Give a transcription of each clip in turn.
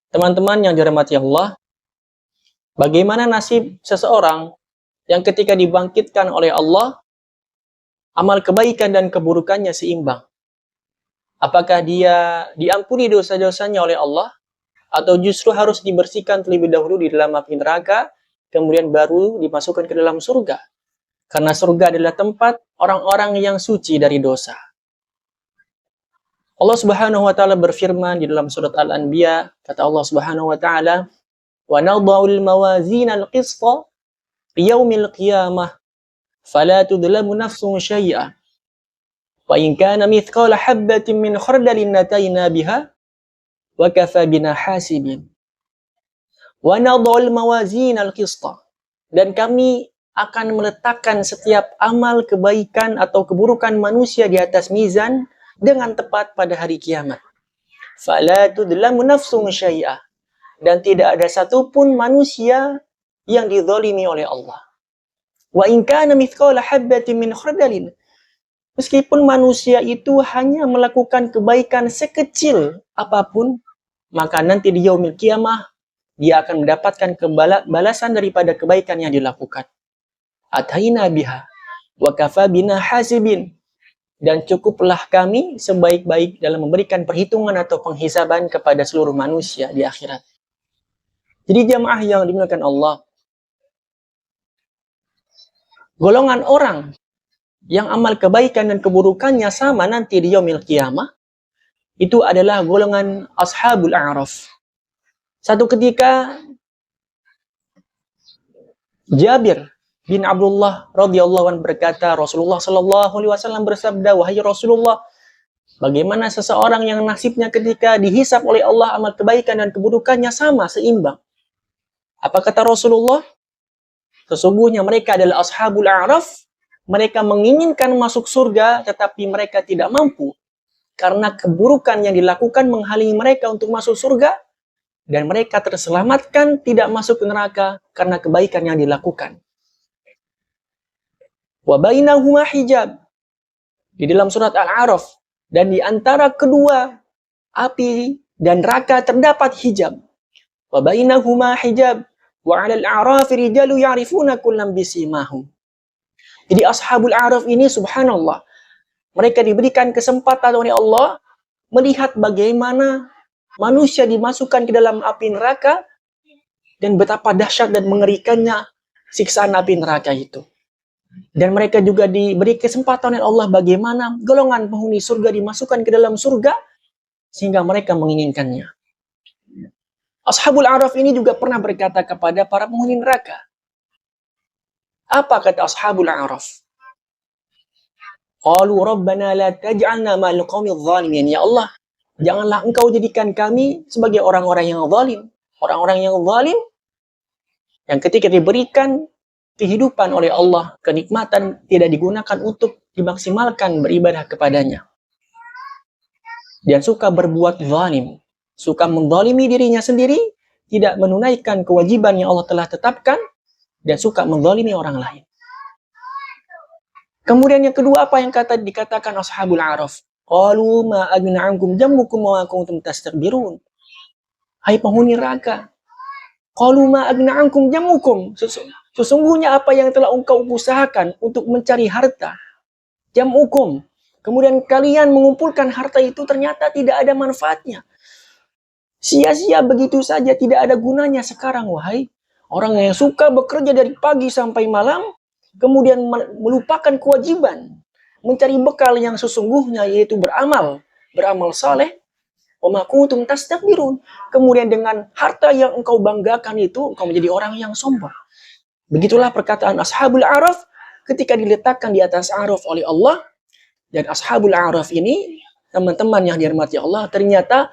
Teman-teman yang dirahmati Allah, bagaimana nasib seseorang yang ketika dibangkitkan oleh Allah, amal kebaikan dan keburukannya seimbang? Apakah dia diampuni dosa-dosanya oleh Allah, atau justru harus dibersihkan terlebih dahulu di dalam api neraka, kemudian baru dimasukkan ke dalam surga? Karena surga adalah tempat orang-orang yang suci dari dosa. Allah Subhanahu wa taala berfirman di dalam surat Al-Anbiya, kata Allah Subhanahu wa taala, "Wa nadha'ul mawazina al-qista liyaumil qiyamah fala tudlamu nafsun syai'a wa in kana mithqala habbatin min khardalin natayna biha wa kafa bina hasibin." Wa nadha'ul mawazina al-qista, dan kami akan meletakkan setiap amal kebaikan atau keburukan manusia di atas mizan dengan tepat pada hari kiamat. Fala tudlamu nafsun syai'a, dan tidak ada satupun manusia yang dizalimi oleh Allah. Wa in kana mithqala habbatin min khardalin, meskipun manusia itu hanya melakukan kebaikan sekecil apapun, maka nanti di yaumil kiamah dia akan mendapatkan balasan daripada kebaikan yang dilakukan. Ataina biha wa kafa bina hasibin, dan cukuplah kami sebaik-baik dalam memberikan perhitungan atau penghisaban kepada seluruh manusia di akhirat. Jadi jamaah yang dimuliakan Allah, golongan orang yang amal kebaikan dan keburukannya sama nanti di yaumil qiyamah, itu adalah golongan ashabul a'raf. Satu ketika Jabir bin Abdullah radhiyallahu anhu berkata, Rasulullah sallallahu alaihi wasallam bersabda, "Wahai Rasulullah, bagaimana seseorang yang nasibnya ketika dihisab oleh Allah amal kebaikan dan keburukannya sama, seimbang?" Apa kata Rasulullah? Sesungguhnya mereka adalah ashabul a'raf. Mereka menginginkan masuk surga, tetapi mereka tidak mampu karena keburukan yang dilakukan menghalangi mereka untuk masuk surga, dan mereka terselamatkan tidak masuk ke neraka karena kebaikan yang dilakukan. Wa bainahuma hijab, di dalam surat Al-A'raf, dan di antara kedua api dan neraka terdapat hijab. Wa bainahuma hijab wa 'alal a'rafi rijalu ya'rifuna kullam bisimahum. Jadi ashabul a'raf ini subhanallah, mereka diberikan kesempatan oleh Allah melihat bagaimana manusia dimasukkan ke dalam api neraka dan betapa dahsyat dan mengerikannya siksaan api neraka itu. Dan mereka juga diberi kesempatan oleh Allah bagaimana golongan penghuni surga dimasukkan ke dalam surga sehingga mereka menginginkannya. Ashabul a'raf ini juga pernah berkata kepada para penghuni neraka. Apa kata ashabul a'raf? Qalu rabbana la taj'alna ma'al qaumidh dhalimin. Ya Allah, janganlah engkau jadikan kami sebagai orang-orang yang zalim. Orang-orang yang zalim yang ketika diberikan kehidupan oleh Allah, kenikmatan tidak digunakan untuk dimaksimalkan beribadah kepadanya. Dan suka berbuat zalim, suka menzalimi dirinya sendiri, tidak menunaikan kewajiban yang Allah telah tetapkan, dan suka menzalimi orang lain. Kemudian yang kedua, apa yang dikatakan ashabul a'raf? Qalu ma aghna 'ankum jammukum wa kuntum tastakbirun. Hai penghuni neraka, qalu ma aghna 'ankum jammukum, sesungguhnya apa yang telah engkau usahakan untuk mencari harta, jam'ukum, kemudian kalian mengumpulkan harta itu ternyata tidak ada manfaatnya. Sia-sia begitu saja, tidak ada gunanya sekarang, wahai orang yang suka bekerja dari pagi sampai malam, kemudian melupakan kewajiban mencari bekal yang sesungguhnya, yaitu beramal saleh. Wa ma kuntum tastakbirun. Kemudian dengan harta yang engkau banggakan itu, engkau menjadi orang yang sombong. Begitulah perkataan ashabul a'raf ketika diletakkan di atas a'raf oleh Allah. Dan ashabul a'raf ini, teman-teman yang dirahmati Allah, ternyata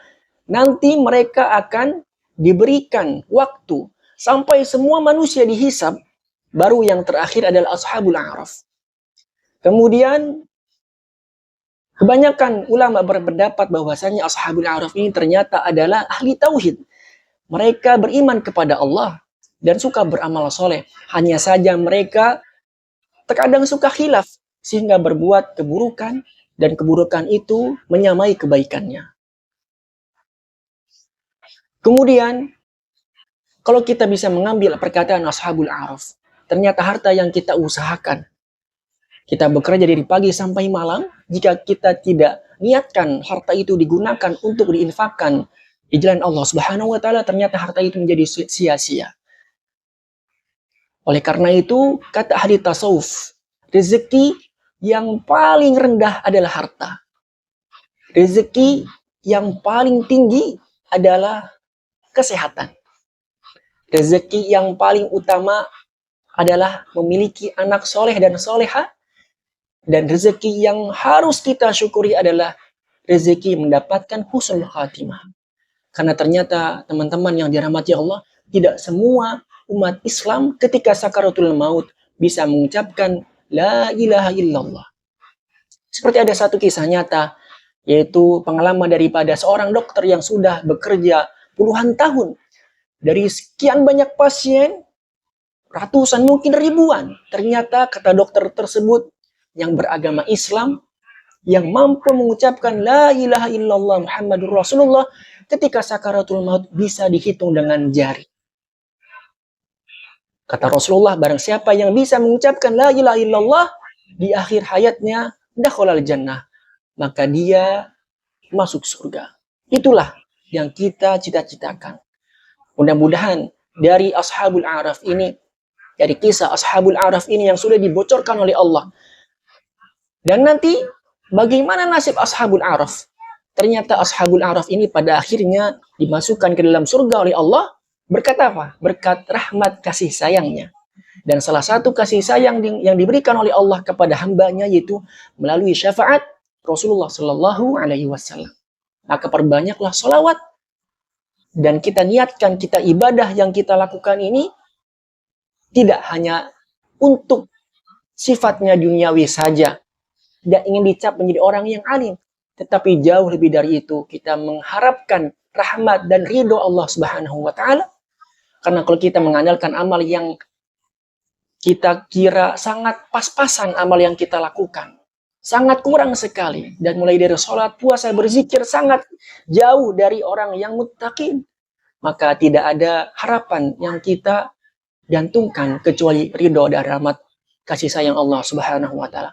nanti mereka akan diberikan waktu sampai semua manusia dihisab, baru yang terakhir adalah ashabul a'raf. Kemudian kebanyakan ulama berpendapat bahwasanya ashabul a'raf ini ternyata adalah ahli tauhid. Mereka beriman kepada Allah dan suka beramal soleh. Hanya saja mereka terkadang suka khilaf sehingga berbuat keburukan, dan keburukan itu menyamai kebaikannya. Kemudian, kalau kita bisa mengambil perkataan Ashabul A'raf, ternyata harta yang kita usahakan, kita bekerja dari pagi sampai malam, jika kita tidak niatkan harta itu digunakan untuk diinfakkan di jalan Allah Subhanahu wa taala, ternyata harta itu menjadi sia-sia. Oleh karena itu, kata ahli tasawuf, rezeki yang paling rendah adalah harta. Rezeki yang paling tinggi adalah kesehatan. Rezeki yang paling utama adalah memiliki anak soleh dan soleha. Dan rezeki yang harus kita syukuri adalah rezeki mendapatkan husnul khatimah. Karena ternyata teman-teman yang dirahmati Allah, tidak semua umat Islam ketika sakaratul maut bisa mengucapkan la ilaha illallah. Seperti ada satu kisah nyata, yaitu pengalaman daripada seorang dokter yang sudah bekerja puluhan tahun. Dari sekian banyak pasien, ratusan mungkin ribuan, ternyata kata dokter tersebut yang beragama Islam, yang mampu mengucapkan la ilaha illallah Muhammadur Rasulullah ketika sakaratul maut bisa dihitung dengan jari. Kata Rasulullah, barang siapa yang bisa mengucapkan la ilaha illallah di akhir hayatnya, dakhalal jannah, maka dia masuk surga. Itulah yang kita cita-citakan. Mudah-mudahan dari Ashabul A'raf ini, dari kisah Ashabul A'raf ini yang sudah dibocorkan oleh Allah. Dan nanti bagaimana nasib Ashabul A'raf? Ternyata Ashabul A'raf ini pada akhirnya dimasukkan ke dalam surga oleh Allah. Berkat apa? Berkat rahmat kasih sayangnya. Dan salah satu kasih sayang yang diberikan oleh Allah kepada hambanya yaitu melalui syafaat Rasulullah Shallallahu Alaihi Wasallam. Maka perbanyaklah sholawat. Dan kita niatkan kita ibadah yang kita lakukan ini tidak hanya untuk sifatnya duniawi saja. Tidak ingin dicap menjadi orang yang alim. Tetapi jauh lebih dari itu, kita mengharapkan rahmat dan ridho Allah Subhanahu wa taala. Karena kalau kita mengandalkan amal yang kita kira sangat pas-pasan amal yang kita lakukan, sangat kurang sekali. Dan mulai dari sholat, puasa, berzikir sangat jauh dari orang yang muttaqin. Maka tidak ada harapan yang kita gantungkan kecuali ridho dan rahmat kasih sayang Allah Subhanahu wa taala.